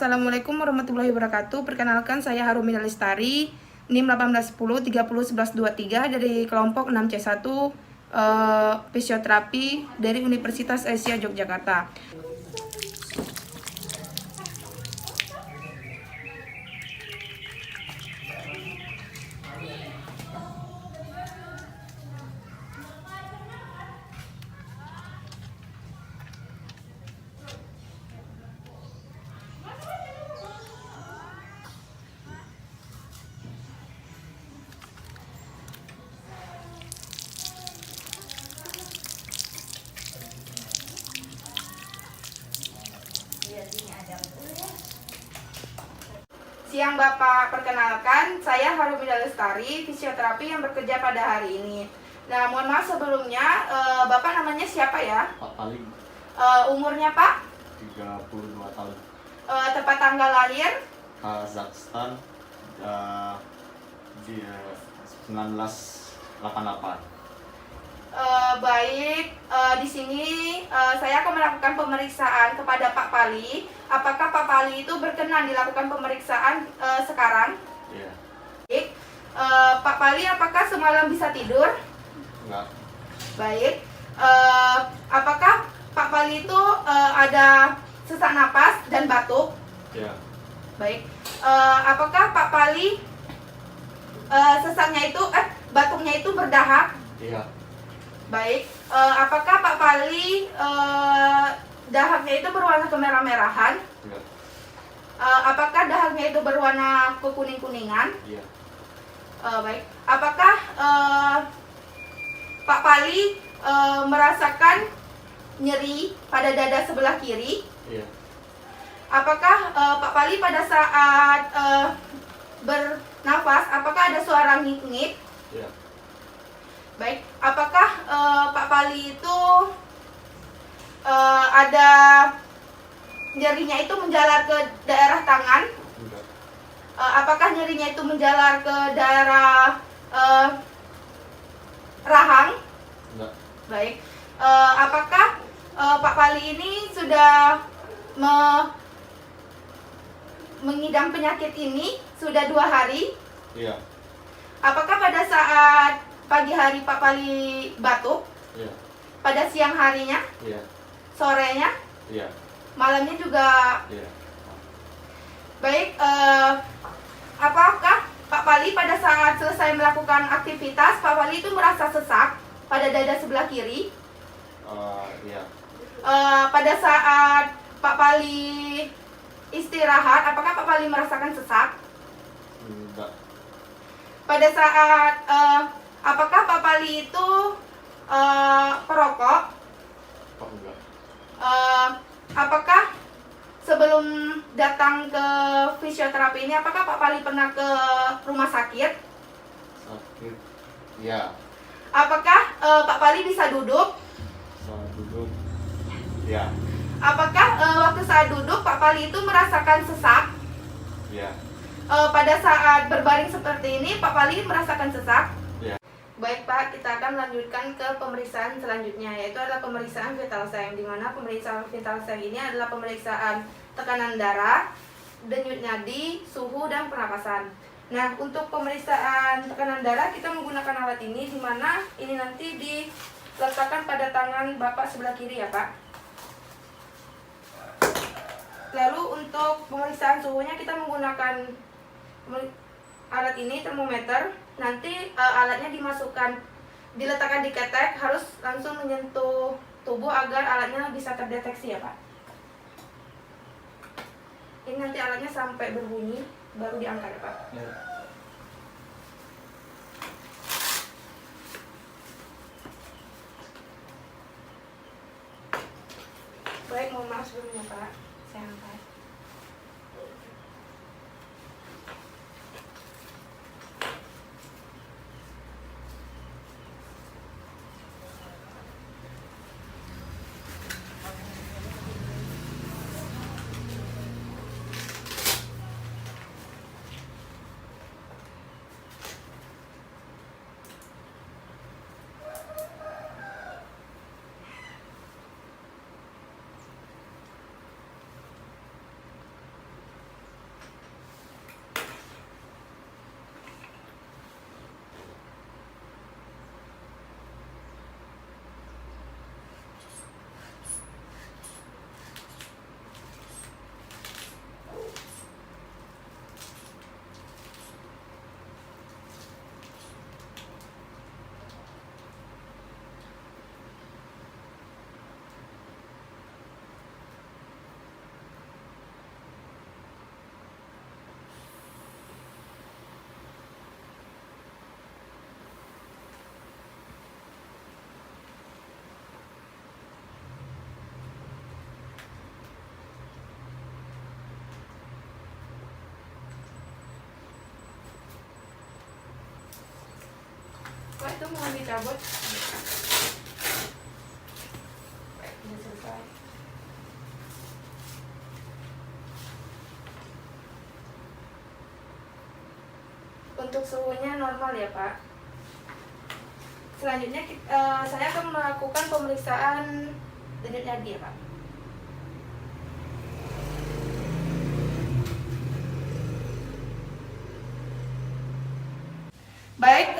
Assalamualaikum warahmatullahi wabarakatuh. Perkenalkan saya Harumina Lestari, NIM 1810 30 11 23 dari kelompok 6C1 fisioterapi dari Universitas Asia Yogyakarta. Siang Bapak, perkenalkan saya Harumina Lestari, fisioterapi yang bekerja pada hari ini. Nah, mohon maaf sebelumnya, Bapak namanya siapa ya? Pak Paling. Umurnya Pak? 32 tahun. Tepat tanggal lahir? Kazakhstan, di 1988. Baik, di sini saya akan melakukan pemeriksaan kepada Pak Pali. Apakah Pak Pali itu berkenan dilakukan pemeriksaan sekarang? Iya. Baik, Pak Pali apakah semalam bisa tidur? Enggak. Baik, apakah Pak Pali itu ada sesak napas dan batuk? Iya. Baik, apakah Pak Pali sesaknya itu, batuknya itu berdahak? Iya. Baik, apakah Pak Pali dahaknya itu berwarna kemerah-merahan? Enggak. Apakah dahaknya itu berwarna kekuning-kuningan? Iya. Baik, apakah Pak Pali merasakan nyeri pada dada sebelah kiri? Iya. Apakah Pak Pali pada saat bernafas, apakah ada suara ngik-ngik? Iya. Baik, apakah Pak Pali itu ada nyerinya itu menjalar ke daerah tangan? Enggak. Apakah nyerinya itu menjalar ke daerah rahang? Enggak. Baik, apakah Pak Pali ini sudah mengidam penyakit ini sudah 2 hari? Iya. Apakah pada saat pagi hari Pak Pali batuk? Iya. Pada siang harinya? Iya. Sorenya? Iya. Malamnya juga? Iya. Baik, apakah Pak Pali pada saat selesai melakukan aktivitas, Pak Pali itu merasa sesak pada dada sebelah kiri? Iya. Pada saat Pak Pali istirahat, apakah Pak Pali merasakan sesak? Enggak. Pada saat apakah Pak Pali itu perokok? Oh, enggak. Apakah sebelum datang ke fisioterapi ini, apakah Pak Pali pernah ke rumah sakit? Sakit. Iya. Apakah Pak Pali bisa duduk? Saat duduk. Iya. Apakah waktu saat duduk Pak Pali itu merasakan sesak? Iya. Pada saat berbaring seperti ini Pak Pali merasakan sesak? Iya. Baik Pak, kita akan melanjutkan ke pemeriksaan selanjutnya, yaitu adalah pemeriksaan vital sign, di mana pemeriksaan vital sign ini adalah pemeriksaan tekanan darah, denyut nadi, suhu, dan pernapasan. Nah, untuk pemeriksaan tekanan darah kita menggunakan alat ini, di mana ini nanti diletakkan pada tangan Bapak sebelah kiri ya Pak. Lalu untuk pemeriksaan suhunya kita menggunakan alat ini, termometer. Nanti alatnya diletakkan di ketek, harus langsung menyentuh tubuh agar alatnya bisa terdeteksi ya Pak. Ini nanti alatnya sampai berbunyi baru diangkat ya Pak. Iya. Baik, mohon maaf sebelumnya Pak, saya angkat. itu mau dicabut. Baik, sudah selesai. Untuk suhunya normal ya Pak. Selanjutnya saya akan melakukan pemeriksaan denyut nadi ya Pak. Baik,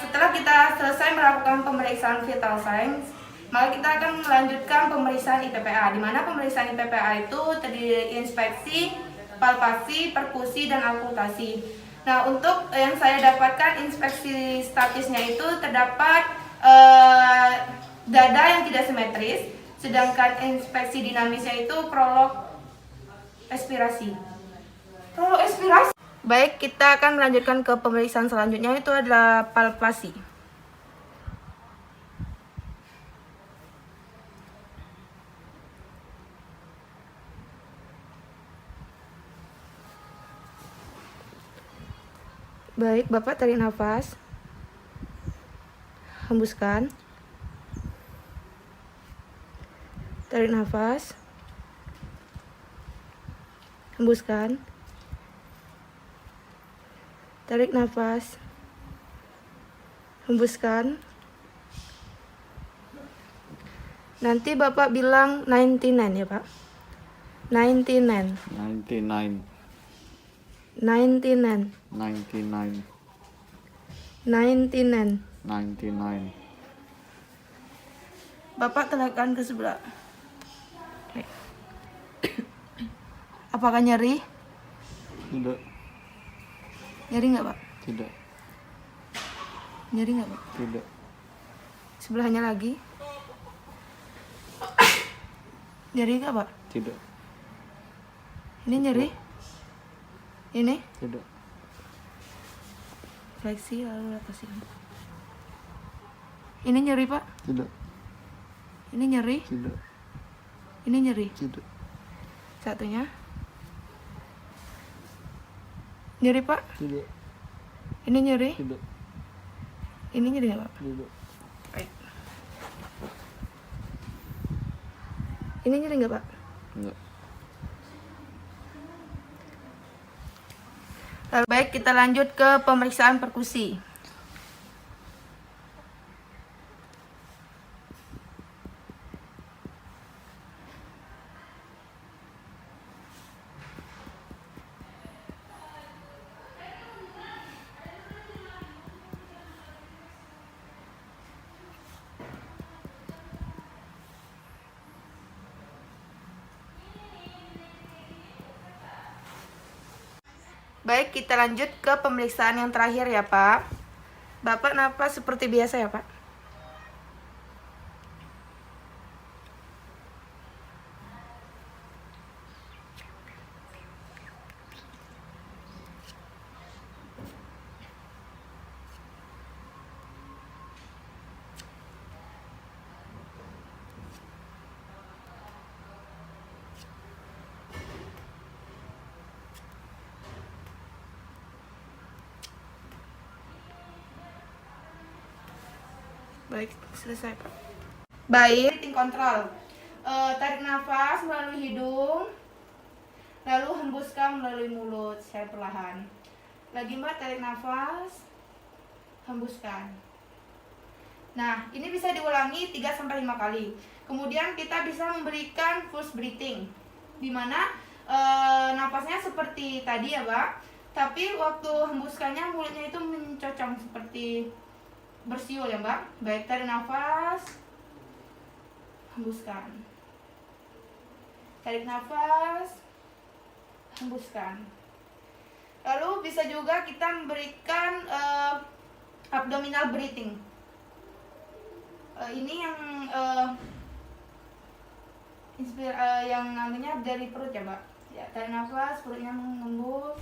setelah kita selesai melakukan pemeriksaan vital signs, maka kita akan melanjutkan pemeriksaan IPPA, di mana pemeriksaan IPPA itu terdiri inspeksi, palpasi, perkusi, dan akultasi. Nah, untuk yang saya dapatkan inspeksi statisnya itu terdapat dada yang tidak simetris, sedangkan inspeksi dinamisnya itu prolog expirasi. Prolog expirasi. Baik, kita akan melanjutkan ke pemeriksaan selanjutnya, itu adalah palpasi. Baik, Bapak tarik nafas. Hembuskan. Tarik nafas. Hembuskan. Tarik nafas. Hembuskan. Nanti Bapak bilang 99 ya, Pak. 99. 99. 99. 99. 99. 99. Bapak tekan ke sebelah. Apakah nyeri? Tidak. Nyeri nggak, Pak? Tidak. Nyeri nggak, Pak? Tidak. Sebelahnya lagi. Nyeri nggak, Pak? Tidak. Ini nyeri? Ini? Tidak. Fleksi lalu atas ini. Ini nyeri, Pak? Tidak. Ini nyeri? Tidak. Ini nyeri? Tidak. Satunya. Nyeri, Pak? Tidak. Ini nyeri? Tidak. Ini nyeri nggak, Pak? Tidak. Baik. Ini nyeri nggak, Pak? Enggak. Baik, kita lanjut ke pemeriksaan perkusi. Baik, kita lanjut ke pemeriksaan yang terakhir ya, Pak. Bapak napas seperti biasa ya, Pak? Baik, selesai, Pak. Baik, breathing control. Tarik nafas melalui hidung, lalu hembuskan melalui mulut secara perlahan. Lagi, Mbak, tarik nafas, hembuskan. Nah, ini bisa diulangi 3-5 kali. Kemudian kita bisa memberikan force breathing, di mana nafasnya seperti tadi ya, Pak. Tapi waktu hembuskannya mulutnya itu mencocong seperti bersiul ya, Mbak. Baik, tarik nafas, hembuskan. Tarik nafas, hembuskan. Lalu bisa juga kita memberikan abdominal breathing. Ini yang yang namanya dari perut ya, Mbak. Ya, tarik nafas, perutnya mengembus,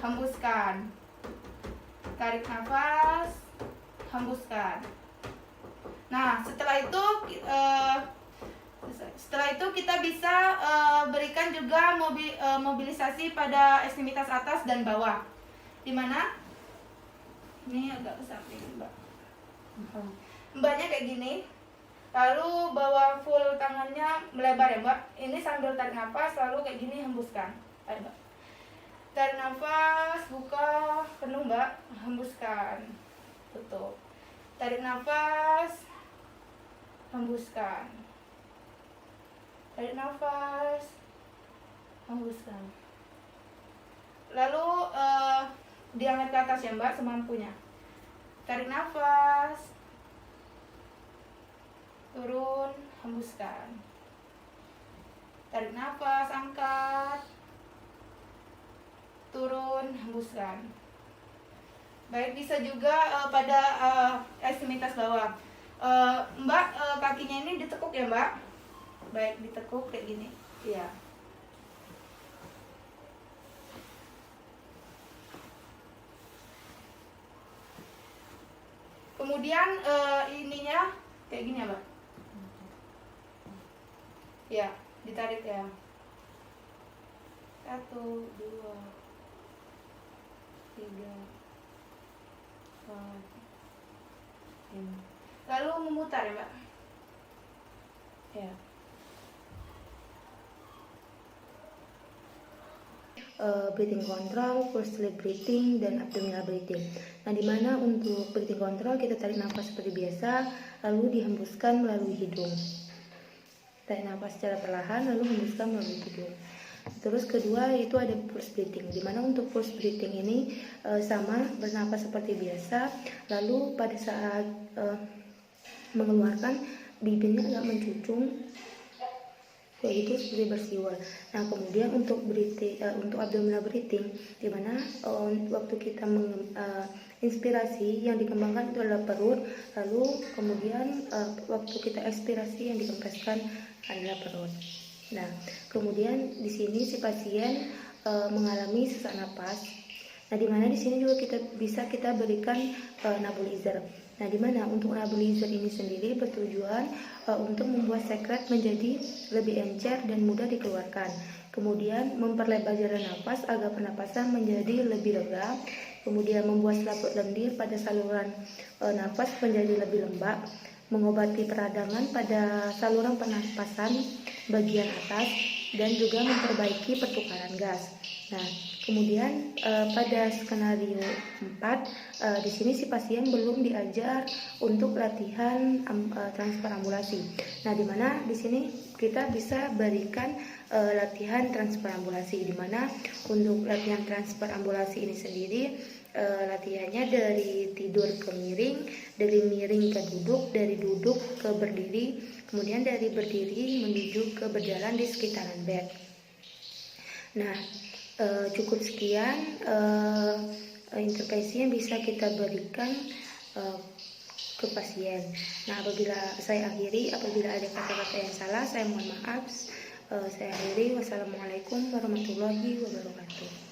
hembuskan. Tarik nafas, hembuskan. Nah, setelah itu kita bisa berikan juga mobilisasi pada ekstremitas atas dan bawah. Di mana? Ini agak ke samping, Mbak. Mbaknya kayak gini. Lalu bawa full tangannya melebar ya Mbak. Ini sambil tarik nafas, lalu kayak gini hembuskan. Ayo Mbak. Tarik nafas, buka, penuh Mbak, hembuskan. Tutup. Tarik nafas, hembuskan. Tarik nafas, hembuskan. Lalu diangkat ke atas ya Mbak, semampunya. Tarik nafas, turun, hembuskan. Tarik nafas, angkat, turun, hembuskan. Baik, bisa juga pada ekstremitas bawah. Mbak, kakinya ini ditekuk ya Mbak. Baik, ditekuk kayak gini. Iya. Kemudian ininya kayak gini ya Mbak. Ya, ditarik ya. 1, 2, 3, 4, 5. Lalu memutar ya Mbak. Ya. Breathing control, forced sleep breathing, dan abdominal breathing. Nah, dimana untuk breathing control kita tarik nafas seperti biasa, lalu dihembuskan melalui hidung. Tarik nafas secara perlahan, lalu hembuskan melalui hidung. Terus kedua itu ada forced breathing, dimana untuk forced breathing ini sama bernapas seperti biasa, lalu pada saat mengeluarkan bibirnya agak mencucung, yaitu seperti bersiul. Nah, kemudian untuk untuk abdominal breathing, di mana waktu kita inspirasi yang dikembangkan itu adalah perut, lalu kemudian waktu kita ekspirasi yang dikempeskan adalah perut. Nah, kemudian di sini si pasien mengalami sesak napas. Nah, di mana di sini juga kita berikan nebulizer. Nah, di mana untuk nebulizer ini sendiri bertujuan untuk membuat sekret menjadi lebih encer dan mudah dikeluarkan. Kemudian memperlebar jalan nafas agar pernapasan menjadi lebih lega. Kemudian membuat selaput lendir pada saluran nafas menjadi lebih lembab. Mengobati peradangan pada saluran pernapasan bagian atas dan juga memperbaiki pertukaran gas. Nah, kemudian pada skenario 4 di sini si pasien belum diajar untuk latihan transfer ambulasi. Nah, di mana di sini kita bisa berikan latihan transfer ambulasi, di mana untuk latihan transfer ambulasi ini sendiri latihannya dari tidur ke miring, dari miring ke duduk, dari duduk ke berdiri, kemudian dari berdiri menuju ke berjalan di sekitaran bed. Nah, cukup sekian intervensi yang bisa kita berikan ke pasien. Nah, apabila ada kata-kata yang salah, saya mohon maaf. Saya akhiri. Wassalamualaikum warahmatullahi wabarakatuh.